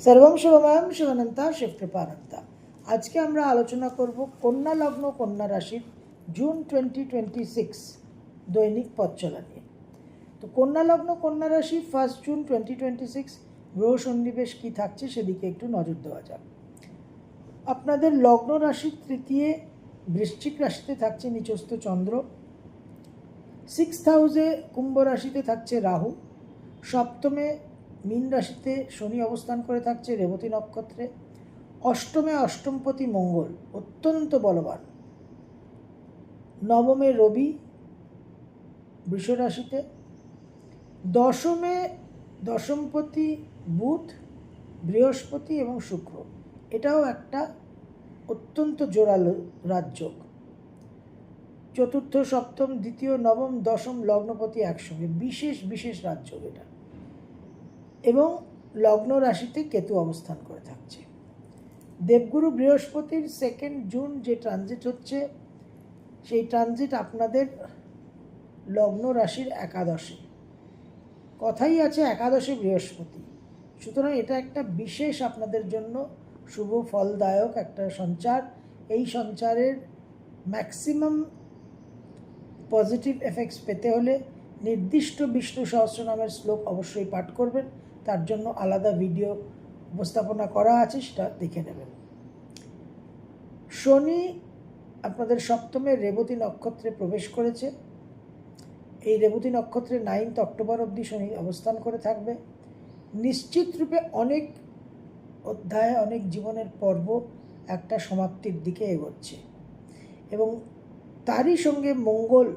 सर्वं शिवमयं शिवानंता शिवकृपानंता। আজকে আমরা আলোচনা করব কন্যা লগ্ন কন্যা রাশির জুন 2026 দৈনিক পথ চলা নিয়ে। তো কন্যা লগ্ন কন্যা রাশি 1 জুন 2026 গ্রহ সন্নিবেশ কী থাকছে সেদিকে একটু নজর দেওয়া যাক। আপনাদের লগ্ন রাশির তৃতীয় বৃশ্চিক রাশিতে থাকছে নিচস্থ চন্দ্র, 6th হাউসে কুম্ভ রাশিতে থাকছে রাহু, সপ্তমে মীন রাশিতে শনি অবস্থান করে থাকছে রেবতী নক্ষত্রে, অষ্টমে অষ্টমপতি মঙ্গল অত্যন্ত বলবান, নবমে রবি বৃষ রাশিতে, দশমে দশমপতি বুধ, বৃহস্পতি এবং শুক্র। এটাও একটা অত্যন্ত জোরালো রাজযোগ। চতুর্থ সপ্তম দ্বিতীয় নবম দশম লগ্নপতি একসঙ্গে, বিশেষ বিশেষ রাজযোগ এটা। এবং লগ্ন রাশিতে কেতু অবস্থান করে থাকছে। দেবগুরু বৃহস্পতির 2 জুন যে ট্রানজিট হচ্ছে সেই ট্রানজিট আপনাদের লগ্ন রাশির একাদশে, কথাই আছে একাদশে বৃহস্পতি, সুতরাং এটা একটা বিশেষ আপনাদের জন্য শুভ ফলদায়ক একটা সঞ্চার। এই সঞ্চারের ম্যাক্সিমাম পজিটিভ এফেক্টস পেতে হলে নির্দিষ্ট বিষ্ণু সহস্রনামের শ্লোক অবশ্যই পাঠ করবেন, তার জন্য আলাদা ভিডিও উপস্থাপনা করা আছে, সেটা দেখে নেবেন। শনি আপনাদের সপ্তমে রেবতী নক্ষত্রে প্রবেশ করেছে। এই রেবতী নক্ষত্রে 9th অক্টোবর অবধি শনি অবস্থান করে থাকবে। নিশ্চিত রূপে অনেক অধ্যায়, অনেক জীবনের পর্ব একটা সমাপ্তির দিকে এগোচ্ছে এবং তারই সঙ্গে মঙ্গল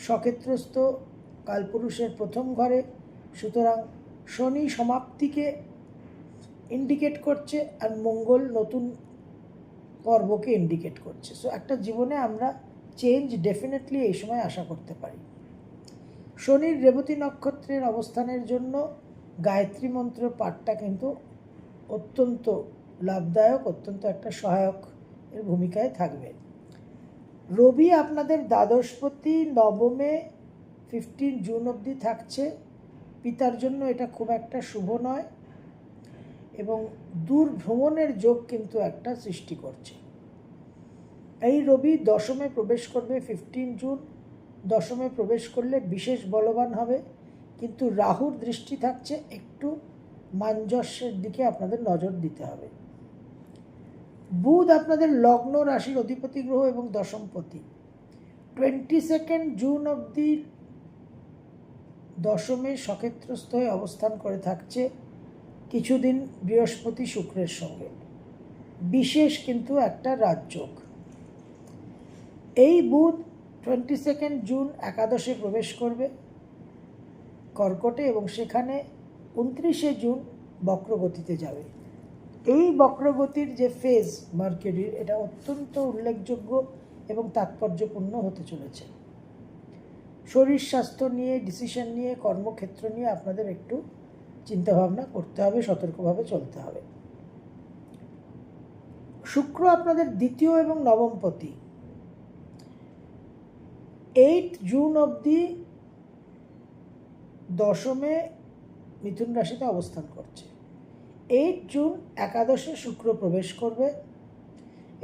সক্ষেত্রস্থ কালপুরুষের প্রথম ঘরে, সুতরাং শনি সমাপ্তিকে ইন্ডিকেট করছে আর মঙ্গল নতুন পর্বকে ইন্ডিকেট করছে। সো একটা জীবনে আমরা চেঞ্জ ডেফিনেটলি এই সময় আশা করতে পারি। শনির রেবতী নক্ষত্রের অবস্থানের জন্য গায়ত্রী মন্ত্র পাঠটা কিন্তু অত্যন্ত লাভদায়ক, অত্যন্ত একটা সহায়ক এর ভূমিকায় থাকবে। রবি আপনাদের দ্বাদশপতি নবমে 15 জুন অবধি থাকছে। পিতার জন্য এটা খুব একটা শুভ নয় এবং দূর ভ্রমণের যোগ কিন্তু একটা সৃষ্টি করছে। এই রবি দশমে প্রবেশ করবে 15 জুন। দশমে প্রবেশ করলে বিশেষ বলবান হবে, কিন্তু রাহুর দৃষ্টি থাকছে, একটু মাঞ্জস্যের দিকে আপনাদের নজর দিতে হবে। বুধ আপনাদের লগ্ন রাশির অধিপতি গ্রহ এবং দশমপতি, 22 জুন অবধি দশমে সক্ষেত্রস্থ হয়ে অবস্থান করে থাকছে, কিছুদিন বৃহস্পতি শুক্রের সঙ্গে, বিশেষ কিন্তু একটা রাজযোগ। এই বুধ 22 জুন একাদশে প্রবেশ করবে কর্কটে এবং সেখানে 29 জুন বক্রগতিতে যাবে। এই বক্রগতির যে ফেজ মার্কিউরির, এটা অত্যন্ত উল্লেখযোগ্য এবং তাৎপর্যপূর্ণ হতে চলেছে। শরীর স্বাস্থ্য নিয়ে, ডিসিশন নিয়ে, কর্মক্ষেত্র নিয়ে আপনাদের একটু চিন্তাভাবনা করতে হবে, সতর্কভাবে চলতে হবে। শুক্র আপনাদের দ্বিতীয় এবং নবমপতি, 8 জুন অবধি দশমে মিথুন রাশিতে অবস্থান করছে। 8 জুন একাদশে শুক্র প্রবেশ করবে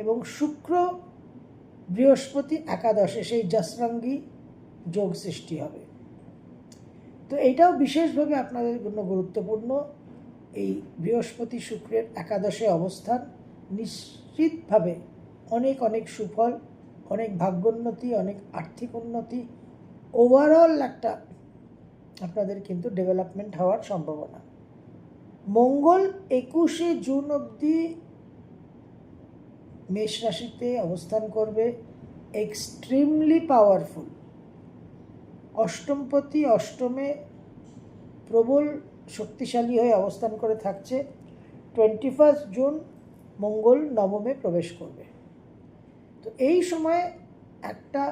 এবং শুক্র বৃহস্পতি একাদশে সেই জসরাঙ্গি যোগ সৃষ্টি হবে। তো এইটাও বিশেষভাবে আপনাদের জন্য গুরুত্বপূর্ণ। এই বৃহস্পতি শুক্রের একাদশে অবস্থান নিশ্চিতভাবে অনেক অনেক সুফল, অনেক ভাগ্যোন্নতি, অনেক আর্থিক উন্নতি, ওভারঅল একটা আপনাদের কিন্তু ডেভেলপমেন্ট হওয়ার সম্ভাবনা। মঙ্গল 21 জুন অবধি মেষ রাশিতে অবস্থান করবে, এক্সট্রিমলি পাওয়ারফুল। অষ্টমপতি অষ্টমে প্রবল শক্তিশালী হয়ে অবস্থান করে থাকছে। 21 জুন মঙ্গল নবমে প্রবেশ করবে। তো এই সময় একটা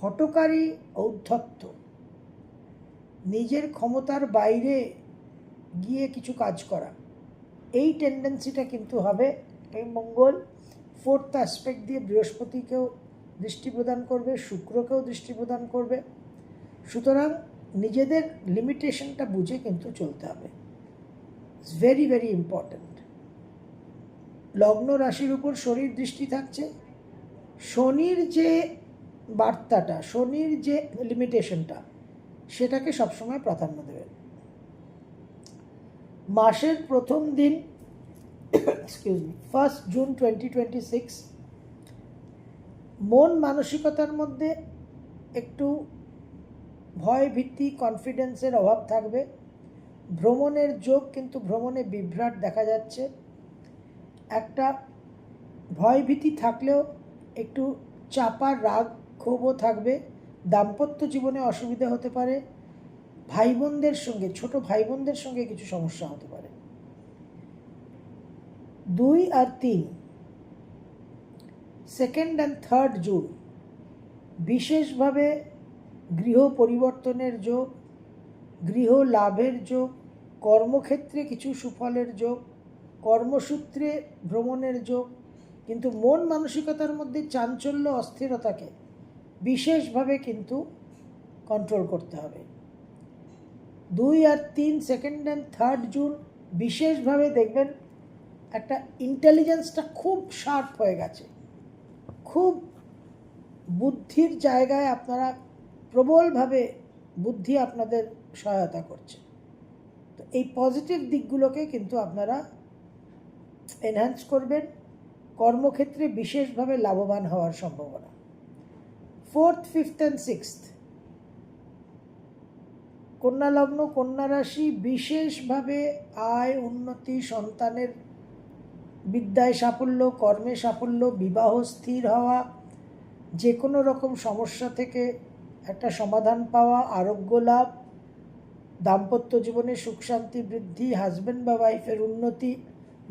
হঠকারী ঔদ্ধত্য, নিজের ক্ষমতার বাইরে গিয়ে কিছু কাজ করা, এই টেন্ডেন্সিটা কিন্তু হবে। এই মঙ্গল 4th অ্যাসপেক্ট দিয়ে বৃহস্পতিকেও দৃষ্টি প্রদান করবে, শুক্রকেও দৃষ্টি প্রদান করবে, সুতরাং নিজেদের লিমিটেশনটা বুঝে কিন্তু চলতে হবে। It's very very important. লগ্ন রাশির উপর শনির দৃষ্টি থাকছে। শনির যে বার্তাটা, শনির যে লিমিটেশনটা, সেটাকে সবসময় প্রাধান্য দেবেন। মাসের প্রথম দিন, এক্সকিউজ মি, 1 জুন 2026, মন মানসিকতার মধ্যে একটু ভয় ভীতি কনফিডেন্সের অভাব থাকবে। ভ্রমণের যোগ, কিন্তু ভ্রমণে বিভ্রাট দেখা যাচ্ছে। একটা ভয় ভীতি থাকলেও একটু চাপা রাগ ক্ষোভও থাকবে। দাম্পত্য জীবনে অসুবিধা হতে পারে। ভাই বোনদের সঙ্গে, ছোট ভাই বোনদের সঙ্গে কিছু সমস্যা হতে পারে। 2 আর 3, 2 and 3 জুন বিশেষভাবে গৃহ পরিবর্তনের যোগ, গৃহ লাভের যোগ, কর্মক্ষেত্রে কিছু সুফলের যোগ, কর্মসূত্রে ভ্রমণের যোগ। কিন্তু মন মানসিকতার মধ্যে চাঞ্চল্য, অস্থিরতাকে বিশেষভাবে কিন্তু কন্ট্রোল করতে হবে। 2 আর 3, 2 and 3 জুন বিশেষভাবে দেখবেন একটা ইন্টেলিজেন্সটা খুব শার্প হয়ে গেছে, খুব বুদ্ধির জায়গায় আপনারা প্রবলভাবে বুদ্ধি আপনাদের সহায়তা করছে। তো এই পজিটিভ দিকগুলোকে কিন্তু আপনারা এনহ্যান্স করবেন। কর্মক্ষেত্রে বিশেষভাবে লাভবান হওয়ার সম্ভাবনা। 4th, 5th and 6th, কন্যা লগ্ন, কন্যা রাশি, বিশেষভাবে আয় উন্নতি, সন্তানের বিদ্যায় সাফল্য, কর্মে সাফল্য, বিবাহ স্থির হওয়া, যে কোনো রকম সমস্যা থেকে একটা সমাধান পাওয়া, আরোগ্য লাভ, দাম্পত্য জীবনে সুখ শান্তি বৃদ্ধি, হাজব্যান্ড বা ওয়াইফের উন্নতি,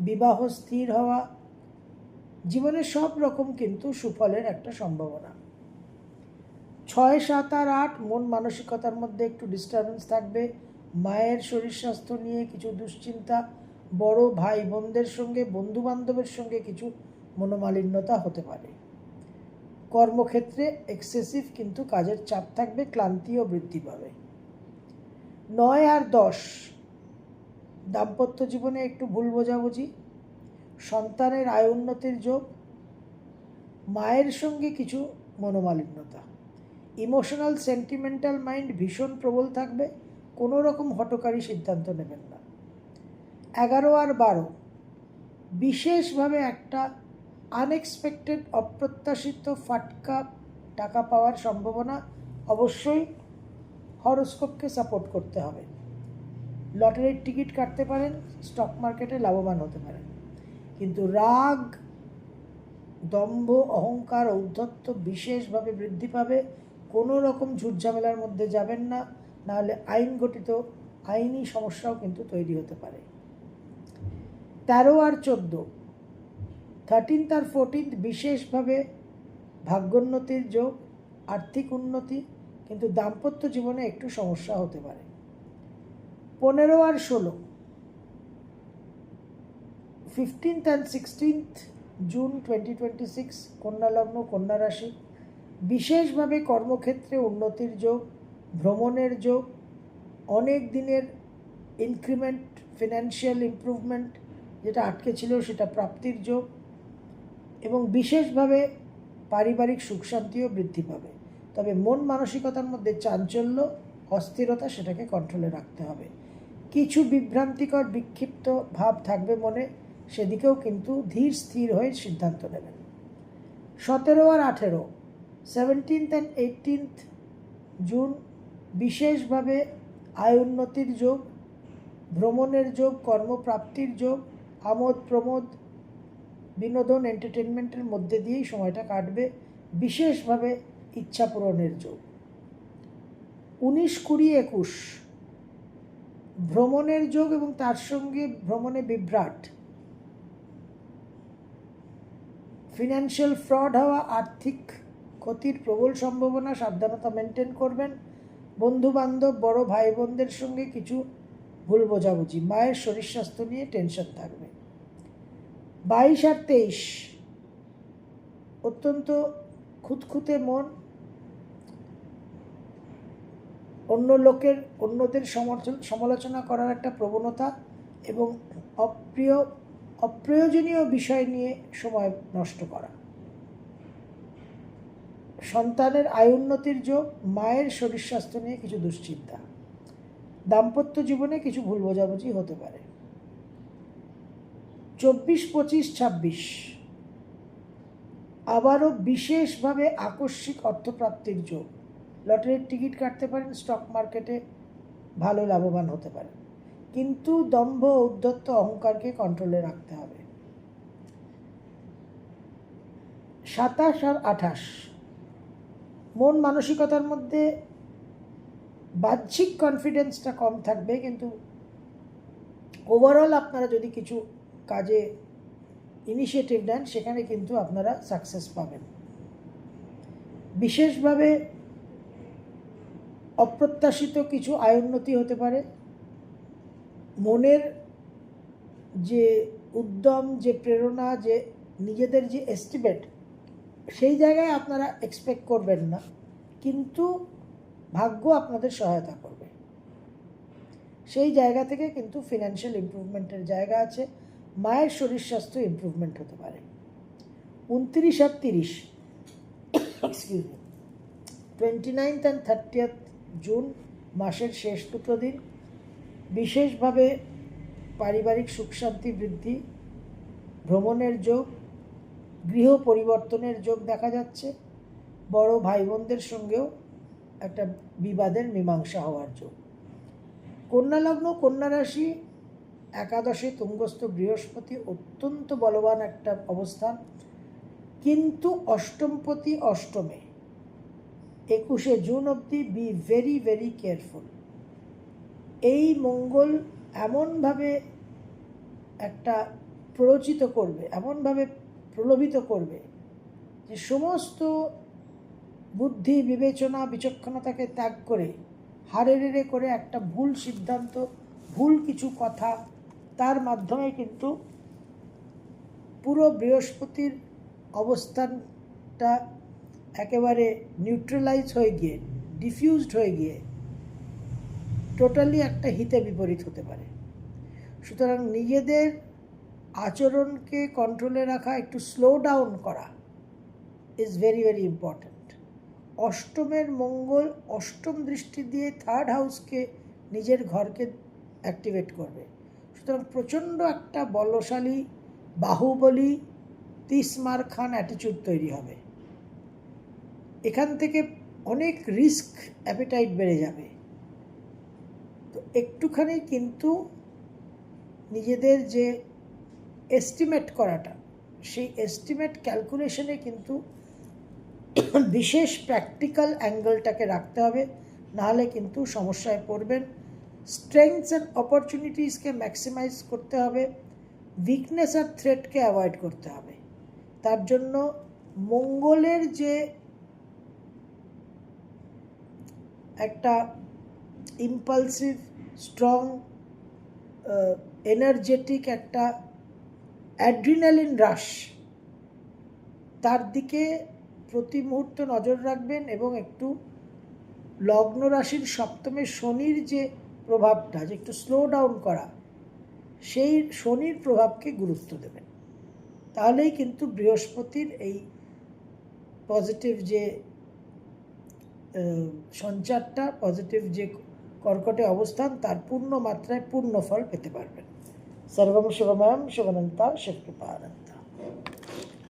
বিবাহ স্থির হওয়া, জীবনে সব রকম কিন্তু সুফলের একটা সম্ভাবনা। 6, 7 আর 8 মন মানসিকতার মধ্যে একটু ডিস্টারবেন্স থাকবে। মায়ের শরীর স্বাস্থ্য নিয়ে কিছু দুশ্চিন্তা, বড় ভাই বোনদের সঙ্গে, বন্ধু বান্ধবের সঙ্গে কিছু মনোমালিন্যতা হতে পারে। কর্মক্ষেত্রে এক্সেসিভ কিন্তু কাজের চাপ থাকবে, ক্লান্তিও বৃদ্ধি পাবে। 9 আর 10 দাম্পত্য জীবনে একটু ভুল বোঝাবুঝি, সন্তানের আয় উন্নতির যোগ, মায়ের সঙ্গে কিছু মনোমালিন্যতা। ইমোশনাল সেন্টিমেন্টাল মাইন্ড ভীষণ প্রবল থাকবে, কোনো রকম হঠকারী সিদ্ধান্ত নেবেন না। 11 আর 12 বিশেষভাবে একটা আনএক্সপেক্টেড, অপ্রত্যাশিত ফাটকা টাকা পাওয়ার সম্ভাবনা। অবশ্যই হরোস্কোপকে সাপোর্ট করতে হবে। লটারির টিকিট কাটতে পারেন, স্টক মার্কেটে লাভবান হতে পারেন, কিন্তু রাগ, দম্ভ, অহংকার, ঔদ্ধত্য বিশেষভাবে বৃদ্ধি পাবে। কোনো রকম ঝুটঝামেলার মধ্যে যাবেন না, নাহলে আইনগঠিত আইনি সমস্যাও কিন্তু তৈরি হতে পারে। 13 আর 14, 13th আর 14th বিশেষভাবে ভাগ্যোন্নতির যোগ, আর্থিক উন্নতি, কিন্তু দাম্পত্য জীবনে একটু সমস্যা হতে পারে। 15 আর 16, 15th and 16th জুন 2026 কন্যা লগ্ন, কন্যা রাশি, বিশেষভাবে কর্মক্ষেত্রে উন্নতির যোগ, ভ্রমণের যোগ, অনেক দিনের ইনক্রিমেন্ট, ফিনান্সিয়াল ইমপ্রুভমেন্ট, যেটা আটকে ছিল সেটা প্রাপ্তির যোগ, এবং বিশেষভাবে পারিবারিক সুখ শান্তিও বৃদ্ধি পাবে। তবে মন মানসিকতার মধ্যে চাঞ্চল্য, অস্থিরতা, সেটাকে কন্ট্রোলে রাখতে হবে। কিছু বিভ্রান্তিকর, বিক্ষিপ্ত ভাব থাকবে মনে, সেদিকেও কিন্তু ধীর স্থির হয়ে সিদ্ধান্ত নেবেন। 17 আর 18, 17th and 18th জুন বিশেষভাবে আয় উন্নতির যোগ, ভ্রমণের যোগ, কর্মপ্রাপ্তির যোগ, আমোদ প্রমোদ, বিনোদন, এন্টারটেনমেন্টের মধ্যে দিয়েই সময়টা কাটবে। বিশেষভাবে ইচ্ছা পূরণের যোগ। 19, 20, 21 ভ্রমণের যোগ এবং তার সঙ্গে ভ্রমণে বিভ্রাট, ফিনান্সিয়াল ফ্রড হওয়া, আর্থিক ক্ষতির প্রবল সম্ভাবনা, সাবধানতা মেনটেন করবেন। বন্ধু বান্ধব, বড় ভাই বোনদের সঙ্গে কিছু ভুল বোঝাবুঝি, মায়ের শরীর স্বাস্থ্য নিয়ে টেনশন থাকবে। 22 আর 23 অত্যন্ত খুঁতখুঁতে মন, অন্যদের সমালোচনা করার একটা প্রবণতা, এবং অপ্রয়োজনীয় বিষয় নিয়ে সময় নষ্ট করা। সন্তানের আয়ুন্নতির যোগ, মায়ের শরীর স্বাস্থ্য নিয়ে কিছু দুশ্চিন্তা, দাম্পত্য জীবনে কিছু ভুল বোঝাবুঝি হতে পারে। 24, 25, 26 আবারও বিশেষভাবে আকস্মিক অর্থপ্রাপ্তির যোগ। লটারির টিকিট কাটতে পারেন, স্টক মার্কেটে ভালো লাভবান হতে পারেন, কিন্তু দম্ভ উদ্ধত্ত অহংকারকে কন্ট্রোলে রাখতে হবে। 27 আর 28 মন মানসিকতার মধ্যে বাহ্যিক কনফিডেন্সটা কম থাকবে, কিন্তু ওভারঅল আপনারা যদি কিছু কাজে ইনিশিয়েটিভ নেন সেখানে কিন্তু আপনারা সাকসেস পাবেন। বিশেষভাবে অপ্রত্যাশিত কিছু আয়োন্নতি হতে পারে। মনের যে উদ্যম, যে প্রেরণা, যে নিজেদের যে এস্টিমেট, সেই জায়গায় আপনারা এক্সপেক্ট করবেন না, কিন্তু ভাগ্য আপনাদের সহায়তা করবে। সেই জায়গা থেকে কিন্তু ফিনান্সিয়াল ইমপ্রুভমেন্টের জায়গা আছে। মায়ের শরীর স্বাস্থ্য ইমপ্রুভমেন্ট হতে পারে। 29 আর 30 29th and 30th জুন মাসের শেষ দুটো দিন বিশেষভাবে পারিবারিক সুখ শান্তি বৃদ্ধি, ভ্রমণের যোগ, গৃহ পরিবর্তনের যোগ দেখা যাচ্ছে। বড় ভাই বোনদের সঙ্গেও একটা বিবাদের মীমাংসা হওয়ার যোগ। কন্যা লগ্ন, কন্যা রাশি, একাদশে তুঙ্গস্থ বৃহস্পতি অত্যন্ত বলবান একটা অবস্থান, কিন্তু অষ্টমপতি অষ্টমে 21শে জুন অবধি বি ভেরি ভেরি কেয়ারফুল। এই মঙ্গল এমনভাবে একটা প্ররোচিত করবে, এমনভাবে প্রলোভিত করবে যে সমস্ত বুদ্ধি, বিবেচনা, বিচক্ষণতাকে ত্যাগ করে হাড়ে করে একটা ভুল সিদ্ধান্ত, ভুল কিছু কথা, তার মাধ্যমে কিন্তু পুরো বৃহস্পতির অবস্থানটা একেবারে নিউট্রালাইজ হয়ে গিয়ে, ডিফিউজড হয়ে গিয়ে টোটালি একটা হিতে বিপরীত হতে পারে। সুতরাং নিজেদের আচরণকে কন্ট্রোলে রাখা, একটু স্লো ডাউন করা ইজ ভেরি ভেরি ইম্পর্ট্যান্ট। অষ্টমের মঙ্গল অষ্টম দৃষ্টি দিয়ে থার্ড হাউসকে, নিজের ঘরকে অ্যাক্টিভেট করবে। সুতরাং প্রচণ্ড একটা বলশালী, বাহুবলী, তিসমার খান অ্যাটিচিউড তৈরি হবে। এখান থেকে অনেক রিস্ক অ্যাপিটাইট বেড়ে যাবে। তো একটুখানি কিন্তু নিজেদের যে এস্টিমেট করাটা, সেই এস্টিমেট ক্যালকুলেশনে কিন্তু বিশেষ প্র্যাকটিক্যাল অ্যাঙ্গেলটাকে রাখতে হবে, নাহলে কিন্তু সমস্যায় পড়বেন। স্ট্রেংথস অ্যান্ড অপরচুনিটিসকে ম্যাক্সিমাইজ করতে হবে, উইকনেস আর থ্রেটকে অ্যাভয়েড করতে হবে। তার জন্য মঙ্গলের যে একটা ইম্পালসিভ, স্ট্রং, এনার্জেটিক একটা অ্যাড্রিনালিন রাশ, তার দিকে প্রতি মুহূর্তে নজর রাখবেন এবং একটু লগ্ন রাশির সপ্তমে শনির যে প্রভাবটা, যে একটু স্লো ডাউন করা, সেই শনির প্রভাবকে গুরুত্ব দেবেন। তাহলেই কিন্তু বৃহস্পতির এই পজিটিভ যে সঞ্চারটা, পজিটিভ যে কর্কটে অবস্থান, তার পূর্ণ মাত্রায় পূর্ণ ফল পেতে পারবেন। সর্বম শুভময়ম শুভনন্তা শিবকৃপানন্তা।